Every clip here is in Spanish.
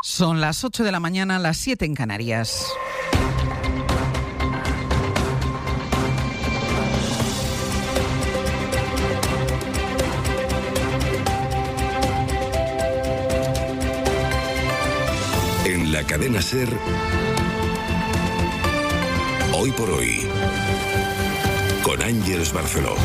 Son las 8 de la mañana, las 7 en Canarias. En la cadena SER, Hoy por Hoy, con Ángeles Barceló.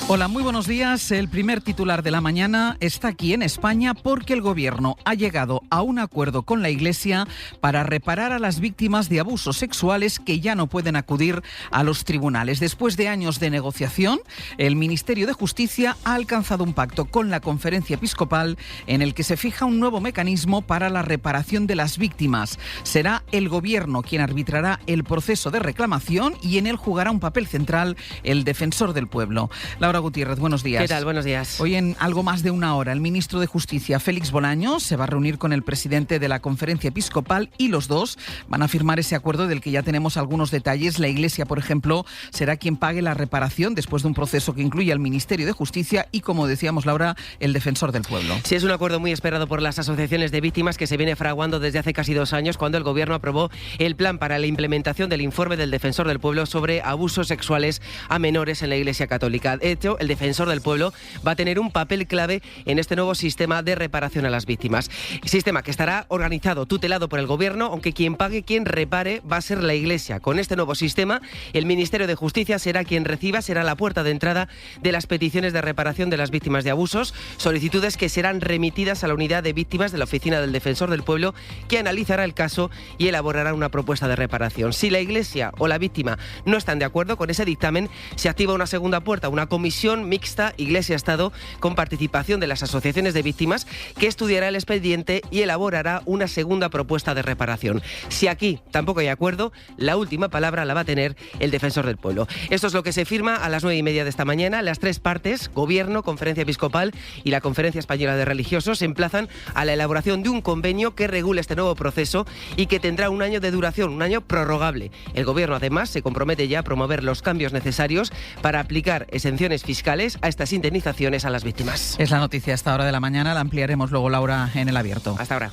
Hola, muy buenos días. El primer titular de la mañana está aquí en España porque el Gobierno ha llegado a un acuerdo con la Iglesia para reparar a las víctimas de abusos sexuales que ya no pueden acudir a los tribunales. Después de años de negociación, el Ministerio de Justicia ha alcanzado un pacto con la Conferencia Episcopal en el que se fija un nuevo mecanismo para la reparación de las víctimas. Será el Gobierno quien arbitrará el proceso de reclamación y en él jugará un papel central el defensor del pueblo. Laura Gutiérrez, buenos días. ¿Qué tal? Buenos días. Hoy en algo más de una hora, el ministro de Justicia, Félix Bolaños, se va a reunir con el presidente de la Conferencia Episcopal y los dos van a firmar ese acuerdo del que ya tenemos algunos detalles. La Iglesia, por ejemplo, será quien pague la reparación después de un proceso que incluye al Ministerio de Justicia y, como decíamos, Laura, el defensor del pueblo. Sí, es un acuerdo muy esperado por las asociaciones de víctimas que se viene fraguando desde hace casi 2 años, cuando el Gobierno aprobó el plan para la implementación del informe del defensor del pueblo sobre abusos sexuales a menores en la Iglesia Católica. De hecho, el defensor del pueblo va a tener un papel clave en este nuevo sistema de reparación a las víctimas. Sistema que estará organizado, tutelado por el Gobierno, aunque quien pague, quien repare, va a ser la Iglesia. Con este nuevo sistema, el Ministerio de Justicia será quien reciba, será la puerta de entrada de las peticiones de reparación de las víctimas de abusos, solicitudes que serán remitidas a la unidad de víctimas de la Oficina del Defensor del Pueblo, que analizará el caso y elaborará una propuesta de reparación. Si la Iglesia o la víctima no están de acuerdo con ese dictamen, se activa una segunda puerta, una comisión mixta Iglesia-Estado con participación de las asociaciones de víctimas, que estudiará el expediente y elaborará una segunda propuesta de reparación. Si aquí tampoco hay acuerdo, la última palabra la va a tener el defensor del pueblo. Esto es lo que se firma a las 9:30 de esta mañana. Las 3 partes, Gobierno, Conferencia Episcopal y la Conferencia Española de Religiosos, se emplazan a la elaboración de un convenio que regule este nuevo proceso y que tendrá un año de duración, un año prorrogable. El Gobierno, además, se compromete ya a promover los cambios necesarios para aplicar exenciones fiscales a estas indemnizaciones a las víctimas. Es la noticia a esta hora de la mañana, la ampliaremos luego, Laura, en el abierto. Hasta ahora.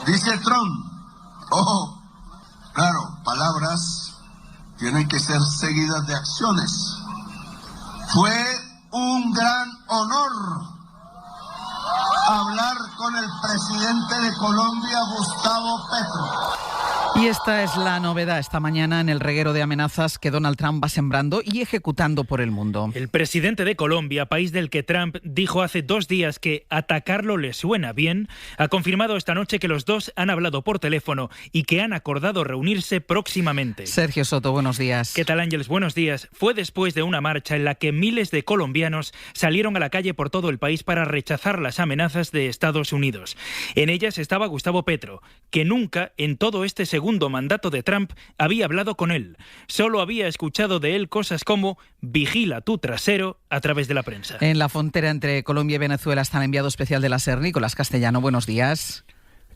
Dice Trump, ojo, claro, palabras tienen que ser seguidas de acciones. Fue un gran honor hablar con el presidente de Colombia, Gustavo Petro. Y esta es la novedad esta mañana en el reguero de amenazas que Donald Trump va sembrando y ejecutando por el mundo. El presidente de Colombia, país del que Trump dijo hace 2 días que atacarlo le suena bien, ha confirmado esta noche que los dos han hablado por teléfono y que han acordado reunirse próximamente. Sergio Soto, buenos días. ¿Qué tal, Ángeles? Buenos días. Fue después de una marcha en la que miles de colombianos salieron a la calle por todo el país para rechazar las amenazas de Estados Unidos. En ellas estaba Gustavo Petro, que nunca en todo este segundo mandato de Trump había hablado con él. Solo había escuchado de él cosas como vigila tu trasero a través de la prensa. En la frontera entre Colombia y Venezuela está el enviado especial de la SER, Nicolás Castellano. Buenos días.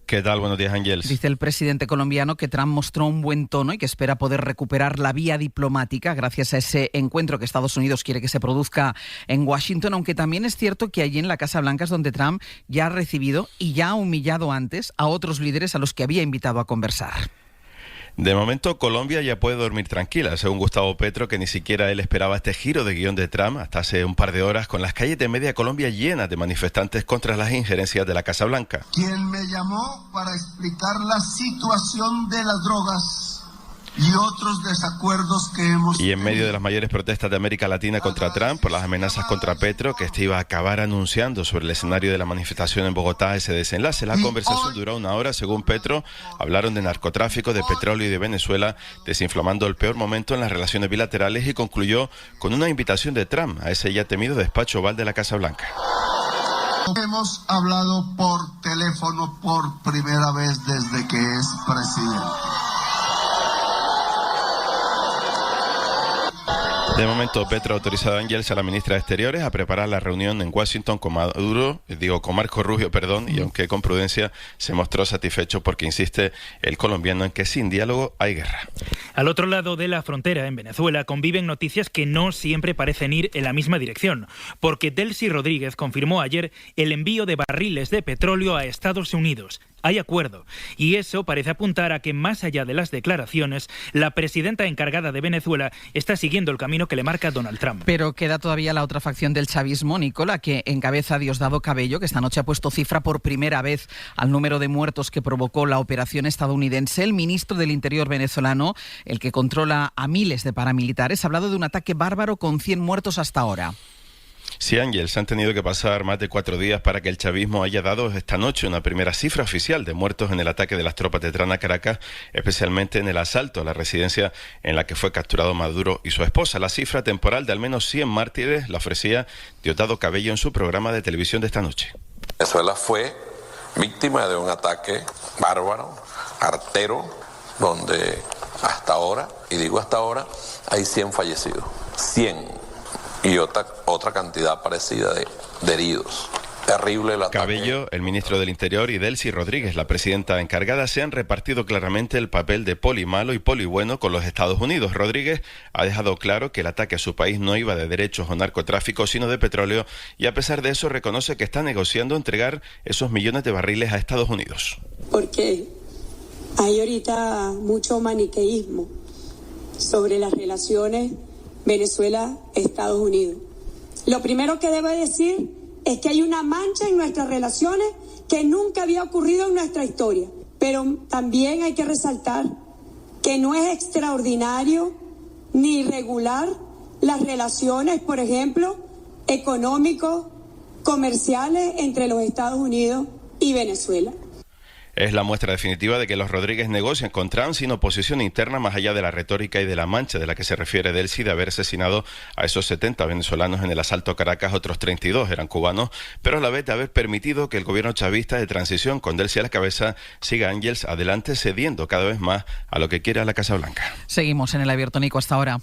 ¿Qué tal? Buenos días, Ángeles. Dice el presidente colombiano que Trump mostró un buen tono y que espera poder recuperar la vía diplomática gracias a ese encuentro que Estados Unidos quiere que se produzca en Washington, aunque también es cierto que allí en la Casa Blanca es donde Trump ya ha recibido y ya ha humillado antes a otros líderes a los que había invitado a conversar. De momento, Colombia ya puede dormir tranquila, según Gustavo Petro, que ni siquiera él esperaba este giro de guión de Trump hasta hace un par de horas, con las calles de media Colombia llenas de manifestantes contra las injerencias de la Casa Blanca. Quien me llamó para explicar la situación de las drogas y otros desacuerdos que hemos... Y en medio de las mayores protestas de América Latina contra Trump por las amenazas contra Petro, que este iba a acabar anunciando sobre el escenario de la manifestación en Bogotá ese desenlace. La conversación duró 1 hora, según Petro. Hablaron de narcotráfico, de petróleo y de Venezuela, desinflamando el peor momento en las relaciones bilaterales, y concluyó con una invitación de Trump a ese ya temido despacho oval de la Casa Blanca. Hemos hablado por teléfono por primera vez desde que es presidente. De momento, Petro ha autorizado a Ángels, a la ministra de Exteriores, a preparar la reunión en Washington con Marco Rubio, y aunque con prudencia, se mostró satisfecho porque insiste el colombiano en que sin diálogo hay guerra. Al otro lado de la frontera, en Venezuela, conviven noticias que no siempre parecen ir en la misma dirección, porque Delcy Rodríguez confirmó ayer el envío de barriles de petróleo a Estados Unidos. Hay acuerdo, y eso parece apuntar a que, más allá de las declaraciones, la presidenta encargada de Venezuela está siguiendo el camino que le marca Donald Trump. Pero queda todavía la otra facción del chavismo, Nicola, que encabeza Diosdado Cabello, que esta noche ha puesto cifra por primera vez al número de muertos que provocó la operación estadounidense. El ministro del Interior venezolano, el que controla a miles de paramilitares, ha hablado de un ataque bárbaro con 100 muertos hasta ahora. Sí, Ángels, han tenido que pasar más de 4 días para que el chavismo haya dado esta noche una primera cifra oficial de muertos en el ataque de las tropas de Trana a Caracas, especialmente en el asalto a la residencia en la que fue capturado Maduro y su esposa. La cifra temporal de al menos 100 mártires la ofrecía Diosdado Cabello en su programa de televisión de esta noche. Venezuela fue víctima de un ataque bárbaro, artero, donde hasta ahora, y digo hasta ahora, hay 100 fallecidos. 100. Y otra cantidad parecida de heridos. Terrible el ataque. Cabello, el ministro del Interior, y Delcy Rodríguez, la presidenta encargada, se han repartido claramente el papel de poli malo y poli bueno con los Estados Unidos. Rodríguez ha dejado claro que el ataque a su país no iba de derechos o narcotráfico, sino de petróleo, y a pesar de eso reconoce que está negociando entregar esos millones de barriles a Estados Unidos. Porque hay ahorita mucho maniqueísmo sobre las relaciones Venezuela-Estados Unidos. Lo primero que debo decir es que hay una mancha en nuestras relaciones que nunca había ocurrido en nuestra historia. Pero también hay que resaltar que no es extraordinario ni irregular las relaciones, por ejemplo, económico-comerciales entre los Estados Unidos y Venezuela. Es la muestra definitiva de que los Rodríguez negocian con Trump sin oposición interna, más allá de la retórica y de la mancha de la que se refiere Delcy de haber asesinado a esos 70 venezolanos en el asalto a Caracas. Otros 32 eran cubanos, pero a la vez de haber permitido que el gobierno chavista de transición, con Delcy a la cabeza, siga Ángels adelante, cediendo cada vez más a lo que quiere la Casa Blanca. Seguimos en el Abierto, Nico, hasta ahora.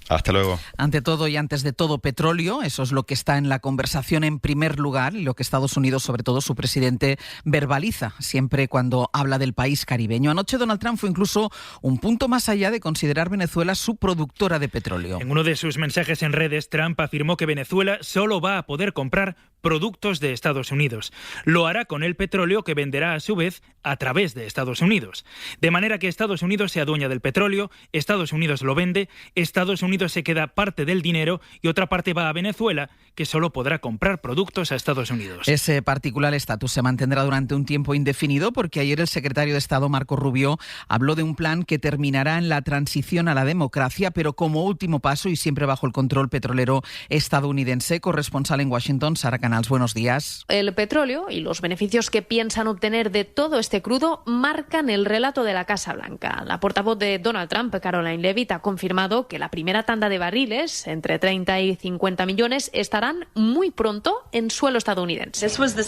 Hasta luego. Ante todo y antes de todo, petróleo, eso es lo que está en la conversación en primer lugar y lo que Estados Unidos, sobre todo su presidente, verbaliza siempre cuando habla del país caribeño. Anoche Donald Trump fue incluso un punto más allá de considerar Venezuela su productora de petróleo. En uno de sus mensajes en redes, Trump afirmó que Venezuela solo va a poder comprar productos de Estados Unidos. Lo hará con el petróleo que venderá a su vez a través de Estados Unidos. De manera que Estados Unidos se adueña del petróleo, Estados Unidos lo vende, Estados Unidos se queda parte del dinero y otra parte va a Venezuela, que solo podrá comprar productos a Estados Unidos. Ese particular estatus se mantendrá durante un tiempo indefinido porque ayer el secretario de Estado, Marco Rubio, habló de un plan que terminará en la transición a la democracia, pero como último paso y siempre bajo el control petrolero estadounidense. Corresponsal en Washington, Sara Canals, buenos días. El petróleo y los beneficios que piensan obtener de todo este crudo marcan el relato de la Casa Blanca. La portavoz de Donald Trump, Caroline Leavitt, ha confirmado que la primera tanda de barriles, entre 30 y 50 millones, estarán muy pronto en suelo estadounidense. Explica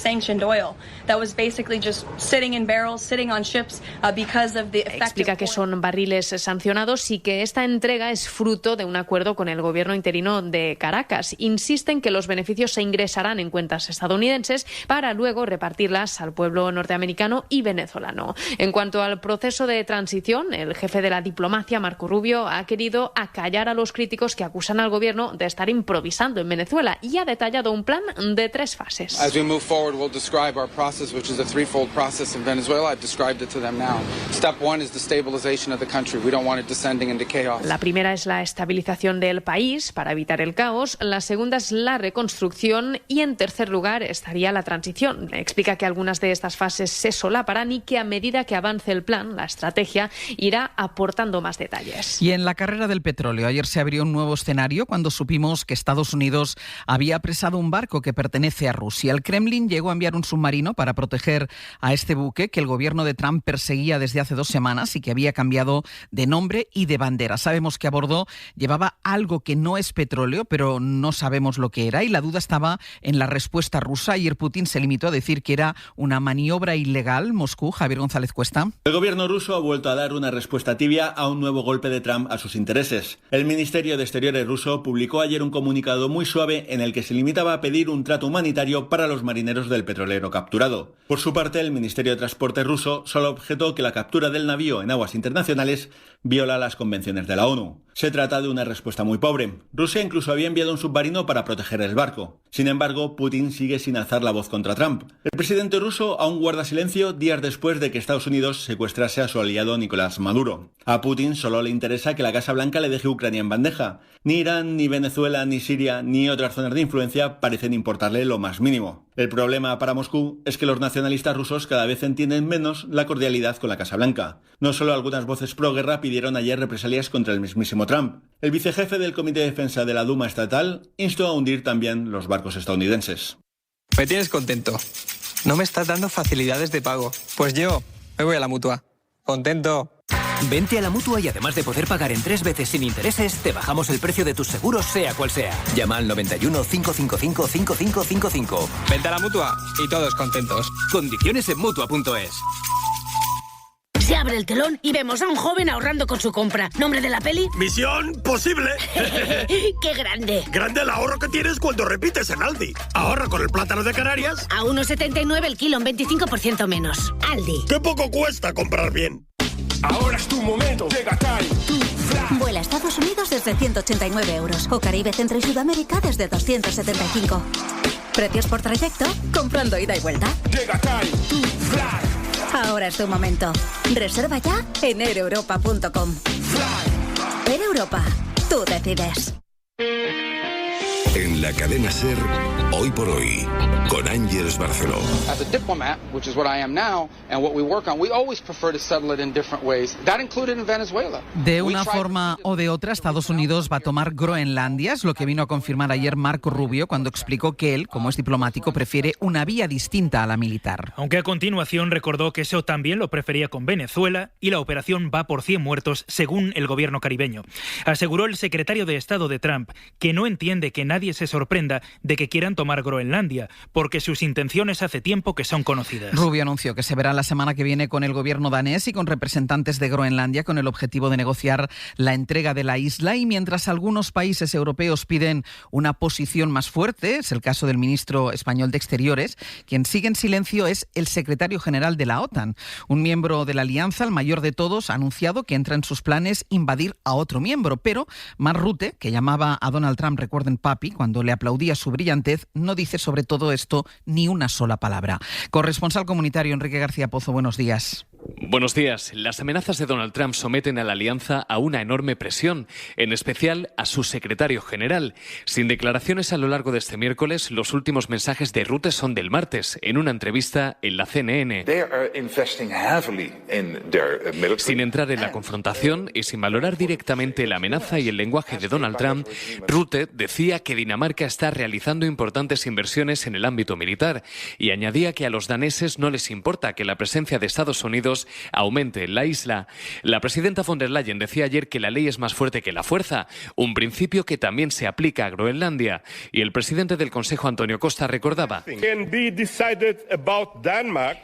que son barriles sancionados y que esta entrega es fruto de un acuerdo con el gobierno interino de Caracas. Insisten que los beneficios se ingresarán en cuentas estadounidenses para luego repartirlas al pueblo norteamericano y venezolano. En cuanto al proceso de transición, el jefe de la diplomacia, Marco Rubio, ha querido acallar a los críticos que acusan al gobierno de estar improvisando en Venezuela y ha detallado un plan de 3 fases. As we move forward, we'll describe our process, which is a threefold process in Venezuela. I've described it to them now. Step 1 is the stabilization of the country. We don't want it descending into chaos. La primera es la estabilización del país para evitar el caos. La segunda es la reconstrucción y en tercer lugar estaría la transición. Explica que algunas de estas fases se solaparán y que a medida que avance el plan, la estrategia irá aportando más detalles. Y en la carrera del petróleo, ayer se abrió un nuevo escenario cuando supimos que Estados Unidos había había apresado un barco que pertenece a Rusia. El Kremlin llegó a enviar un submarino para proteger a este buque que el gobierno de Trump perseguía desde hace 2 semanas y que había cambiado de nombre y de bandera. Sabemos que a bordo llevaba algo que no es petróleo, pero no sabemos lo que era, y la duda estaba en la respuesta rusa. Ayer Putin se limitó a decir que era una maniobra ilegal. Moscú, Javier González Cuesta. El gobierno ruso ha vuelto a dar una respuesta tibia a un nuevo golpe de Trump a sus intereses. El Ministerio de Exteriores ruso publicó ayer un comunicado muy suave en el que se limitaba a pedir un trato humanitario para los marineros del petrolero capturado. Por su parte, el Ministerio de Transporte ruso solo objetó que la captura del navío en aguas internacionales viola las convenciones de la ONU. Se trata de una respuesta muy pobre. Rusia incluso había enviado un submarino para proteger el barco. Sin embargo, Putin sigue sin alzar la voz contra Trump. El presidente ruso aún guarda silencio días después de que Estados Unidos secuestrase a su aliado Nicolás Maduro. A Putin solo le interesa que la Casa Blanca le deje Ucrania en bandeja. Ni Irán, ni Venezuela, ni Siria, ni otras zonas de influencia parecen importarle lo más mínimo. El problema para Moscú es que los nacionalistas rusos cada vez entienden menos la cordialidad con la Casa Blanca. No solo algunas voces pro-guerra pidieron ayer represalias contra el mismísimo Trump. El vicejefe del Comité de Defensa de la Duma estatal instó a hundir también los barcos estadounidenses. Me tienes contento. No me estás dando facilidades de pago. Pues yo me voy a la Mutua. Contento. Vente a la Mutua y además de poder pagar en 3 veces sin intereses, te bajamos el precio de tus seguros sea cual sea. Llama al 91 555 5555. Vente a la Mutua y todos contentos. Condiciones en Mutua.es. Se abre el telón y vemos a un joven ahorrando con su compra. ¿Nombre de la peli? ¡Misión posible! ¡Qué grande! Grande el ahorro que tienes cuando repites en Aldi. Ahorra con el plátano de Canarias. A 1,79 el kilo, un 25% menos. Aldi. ¡Qué poco cuesta comprar bien! Ahora es tu momento. Llega Time to Fly. Vuela a Estados Unidos desde 189 euros o Caribe, Centro y Sudamérica desde 275. Precios por trayecto, comprando ida y vuelta. Llega Time to Fly. Ahora es tu momento. Reserva ya en aereuropa.com. Air Europa, tú decides. En la cadena SER, Hoy por Hoy, con Ángeles Barceló. As a diplomat, which is what I am now, and what we work on, we always prefer to settle it in different ways. That included in Venezuela. De una forma o de otra, Estados Unidos va a tomar Groenlandia, es lo que vino a confirmar ayer Marco Rubio cuando explicó que él, como es diplomático, prefiere una vía distinta a la militar. Aunque a continuación recordó que eso también lo prefería con Venezuela y la operación va por 100 muertos, según el gobierno caribeño. Aseguró el secretario de Estado de Trump que no entiende que nadie se sorprenda de que quieran tomar Groenlandia, porque sus intenciones hace tiempo que son conocidas. Rubio anunció que se verá la semana que viene con el gobierno danés y con representantes de Groenlandia con el objetivo de negociar la entrega de la isla, y mientras algunos países europeos piden una posición más fuerte, es el caso del ministro español de Exteriores, quien sigue en silencio es el secretario general de la OTAN. Un miembro de la alianza, el mayor de todos, ha anunciado que entra en sus planes invadir a otro miembro, pero Mark Rutte, que llamaba a Donald Trump, recuerden, papi, cuando le aplaudía su brillantez, no dice sobre todo esto ni una sola palabra. Corresponsal comunitario Enrique García Pozo, buenos días. Buenos días. Las amenazas de Donald Trump someten a la alianza a una enorme presión, en especial a su secretario general. Sin declaraciones a lo largo de este miércoles, los últimos mensajes de Rutte son del martes, en una entrevista en la CNN. Sin entrar en la confrontación y sin valorar directamente la amenaza y el lenguaje de Donald Trump, Rutte decía que Dinamarca está realizando importantes inversiones en el ámbito militar y añadía que a los daneses no les importa que la presencia de Estados Unidos aumente en la isla. La presidenta von der Leyen decía ayer que la ley es más fuerte que la fuerza, un principio que también se aplica a Groenlandia. Y el presidente del Consejo, Antonio Costa, recordaba: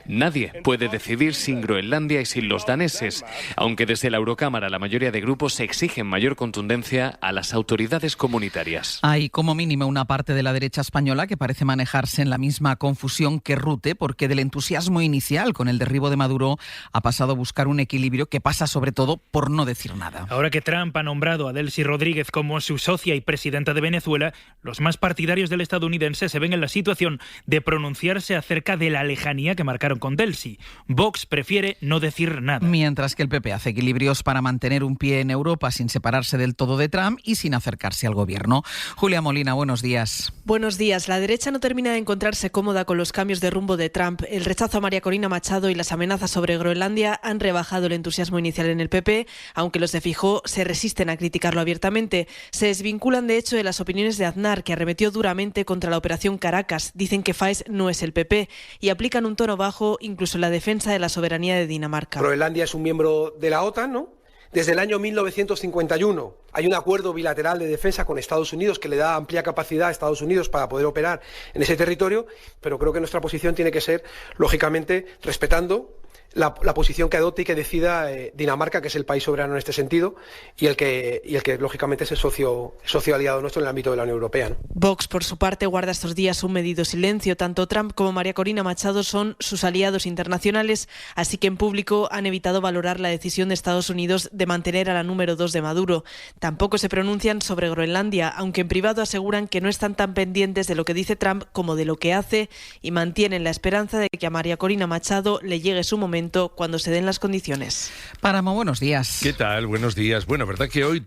nadie puede decidir sin Groenlandia y sin los daneses, aunque desde la Eurocámara la mayoría de grupos exigen mayor contundencia a las autoridades comunitarias. Hay como mínimo una parte de la derecha española que parece manejarse en la misma confusión que Rutte, porque del entusiasmo inicial con el derribo de Maduro ha pasado a buscar un equilibrio que pasa sobre todo por no decir nada. Ahora que Trump ha nombrado a Delcy Rodríguez como su socia y presidenta de Venezuela, los más partidarios del estadounidense se ven en la situación de pronunciarse acerca de la lejanía que marcaron con Delcy. Vox prefiere no decir nada. Mientras que el PP hace equilibrios para mantener un pie en Europa sin separarse del todo de Trump y sin acercarse al gobierno. Julia Molina, buenos días. Buenos días. La derecha no termina de encontrarse cómoda con los cambios de rumbo de Trump, el rechazo a María Corina Machado y las amenazas sobre Groenlandia Groenlandia han rebajado el entusiasmo inicial en el PP, aunque los de Feijóo se resisten a criticarlo abiertamente. Se desvinculan, de hecho, de las opiniones de Aznar, que arremetió duramente contra la operación Caracas. Dicen que Faes no es el PP y aplican un tono bajo incluso en la defensa de la soberanía de Dinamarca. Groenlandia es un miembro de la OTAN, ¿no? Desde el año 1951 hay un acuerdo bilateral de defensa con Estados Unidos que le da amplia capacidad a Estados Unidos para poder operar en ese territorio, pero creo que nuestra posición tiene que ser, lógicamente, respetando la posición que adopte y que decida Dinamarca, que es el país soberano en este sentido, y el que lógicamente es el socio aliado nuestro en el ámbito de la Unión Europea, ¿no? Vox, por su parte, guarda estos días un medido silencio. Tanto Trump como María Corina Machado son sus aliados internacionales, así que en público han evitado valorar la decisión de Estados Unidos de mantener a la número 2 de Maduro. Tampoco se pronuncian sobre Groenlandia, aunque en privado aseguran que no están tan pendientes de lo que dice Trump como de lo que hace, y mantienen la esperanza de que a María Corina Machado le llegue su momento cuando se den las condiciones. Páramo, buenos días. ¿Qué tal? Buenos días. Bueno, ¿verdad que hoy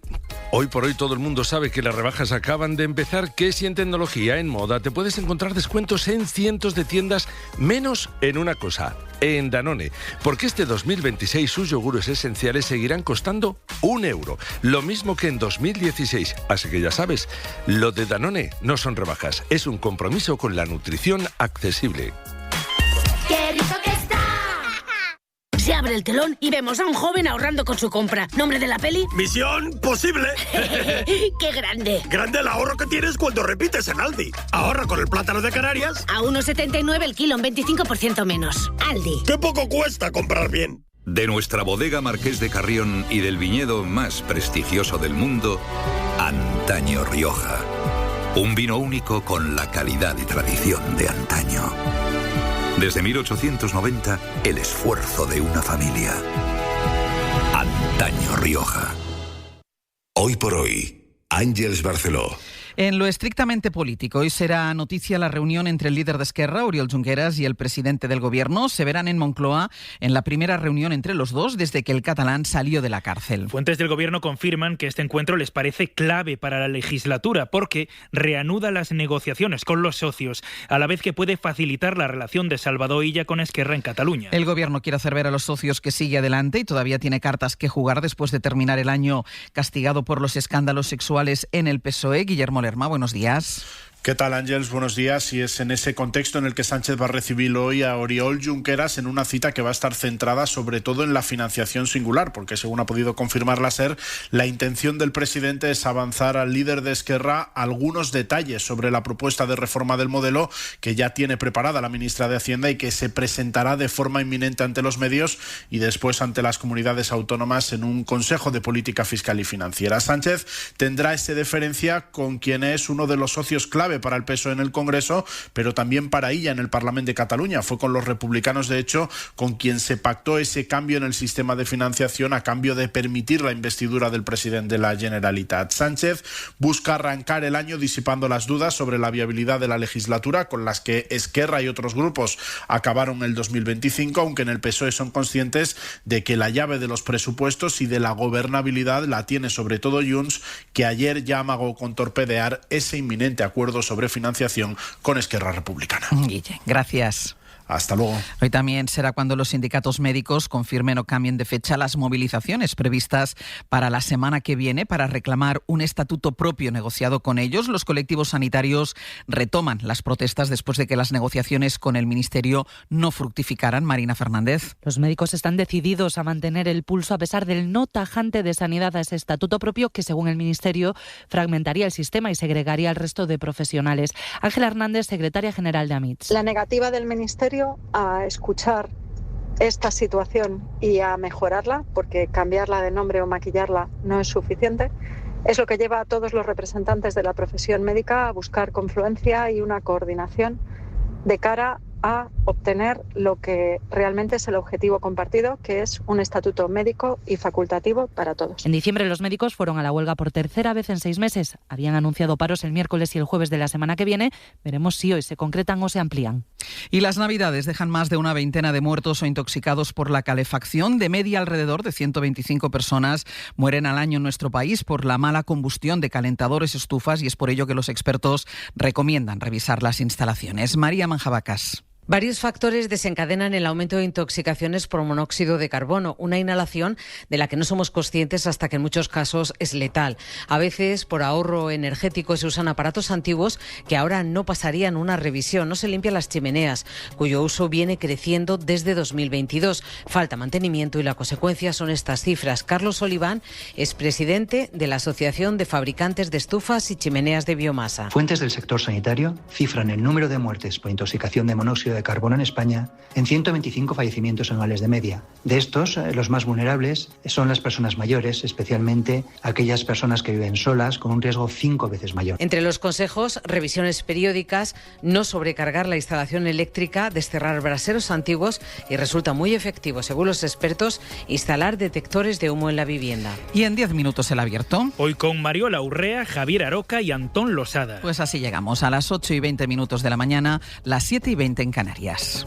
por hoy todo el mundo sabe que las rebajas acaban de empezar? Que si en tecnología, en moda, te puedes encontrar descuentos en cientos de tiendas, menos en una cosa, en Danone. Porque este 2026 sus yogures esenciales seguirán costando €1. Lo mismo que en 2016. Así que ya sabes, lo de Danone no son rebajas, es un compromiso con la nutrición accesible. ¡Qué rico que está! Se abre el telón y vemos a un joven ahorrando con su compra. ¿Nombre de la peli? ¡Misión posible! ¡Qué grande! Grande el ahorro que tienes cuando repites en Aldi. Ahorra con el plátano de Canarias. A 1,79 el kilo, un 25% menos. Aldi. ¡Qué poco cuesta comprar bien! De nuestra bodega Marqués de Carrión y del viñedo más prestigioso del mundo, Antaño Rioja. Un vino único con la calidad y tradición de antaño. Desde 1890, el esfuerzo de una familia. Antaño Rioja. Hoy por hoy, Ángeles Barceló. En lo estrictamente político, hoy será noticia la reunión entre el líder de Esquerra, Oriol Junqueras, y el presidente del Gobierno. Se verán en Moncloa en la primera reunión entre los dos desde que el catalán salió de la cárcel. Fuentes del Gobierno confirman que este encuentro les parece clave para la legislatura porque reanuda las negociaciones con los socios, a la vez que puede facilitar la relación de Salvador Illa con Esquerra en Cataluña. El Gobierno quiere hacer ver a los socios que sigue adelante y todavía tiene cartas que jugar después de terminar el año castigado por los escándalos sexuales en el PSOE. Guillermo Lerma, buenos días. ¿Qué tal, Ángeles? Buenos días. Y es en ese contexto en el que Sánchez va a recibir hoy a Oriol Junqueras en una cita que va a estar centrada sobre todo en la financiación singular, porque según ha podido confirmar la SER, la intención del presidente es avanzar al líder de Esquerra algunos detalles sobre la propuesta de reforma del modelo que ya tiene preparada la ministra de Hacienda y que se presentará de forma inminente ante los medios y después ante las comunidades autónomas en un Consejo de Política Fiscal y Financiera. Sánchez tendrá esa deferencia con quien es uno de los socios clave para el PSOE en el Congreso, pero también para ella en el Parlamento de Cataluña. Fue con los republicanos, de hecho, con quien se pactó ese cambio en el sistema de financiación a cambio de permitir la investidura del presidente de la Generalitat. Sánchez busca arrancar el año disipando las dudas sobre la viabilidad de la legislatura con las que Esquerra y otros grupos acabaron el 2025, aunque en el PSOE son conscientes de que la llave de los presupuestos y de la gobernabilidad la tiene sobre todo Junts, que ayer ya amagó con torpedear ese inminente acuerdo sobre financiación con Esquerra Republicana. Guille, gracias. Hasta luego. Hoy también será cuando los sindicatos médicos confirmen o cambien de fecha las movilizaciones previstas para la semana que viene para reclamar un estatuto propio negociado con ellos. Los colectivos sanitarios retoman las protestas después de que las negociaciones con el Ministerio no fructificaran. Marina Fernández. Los médicos están decididos a mantener el pulso a pesar del no tajante de Sanidad a ese estatuto propio que, según el Ministerio, fragmentaría el sistema y segregaría al resto de profesionales. Ángela Hernández, secretaria general de AMITS. La negativa del Ministerio a escuchar esta situación y a mejorarla, porque cambiarla de nombre o maquillarla no es suficiente, es lo que lleva a todos los representantes de la profesión médica a buscar confluencia y una coordinación de cara a obtener lo que realmente es el objetivo compartido, que es un estatuto médico y facultativo para todos. En diciembre los médicos fueron a la huelga por tercera vez en 6 meses. Habían anunciado paros el miércoles y el jueves de la semana que viene. Veremos si hoy se concretan o se amplían. Y las Navidades dejan más de una veintena de muertos o intoxicados por la calefacción. De media, alrededor de 125 personas mueren al año en nuestro país por la mala combustión de calentadores, estufas, y es por ello que los expertos recomiendan revisar las instalaciones. María Manjabacas. Varios factores desencadenan el aumento de intoxicaciones por monóxido de carbono, una inhalación de la que no somos conscientes hasta que en muchos casos es letal. A veces, por ahorro energético, se usan aparatos antiguos que ahora no pasarían una revisión. No se limpian las chimeneas, cuyo uso viene creciendo desde 2022. Falta mantenimiento y la consecuencia son estas cifras. Carlos Oliván es presidente de la Asociación de Fabricantes de Estufas y Chimeneas de Biomasa. Fuentes del sector sanitario cifran el número de muertes por intoxicación de monóxido de carbono en España en 125 fallecimientos anuales de media. De estos, los más vulnerables son las personas mayores, especialmente aquellas personas que viven solas, con un riesgo 5 veces mayor. Entre los consejos, revisiones periódicas, no sobrecargar la instalación eléctrica, desterrar braseros antiguos y resulta muy efectivo, según los expertos, instalar detectores de humo en la vivienda. Y en 10 minutos el abierto. Hoy con Mariola Urrea, Javier Aroca y Antón Losada. Pues así llegamos a las 8:20 de la mañana, las 7:20 en Canarias.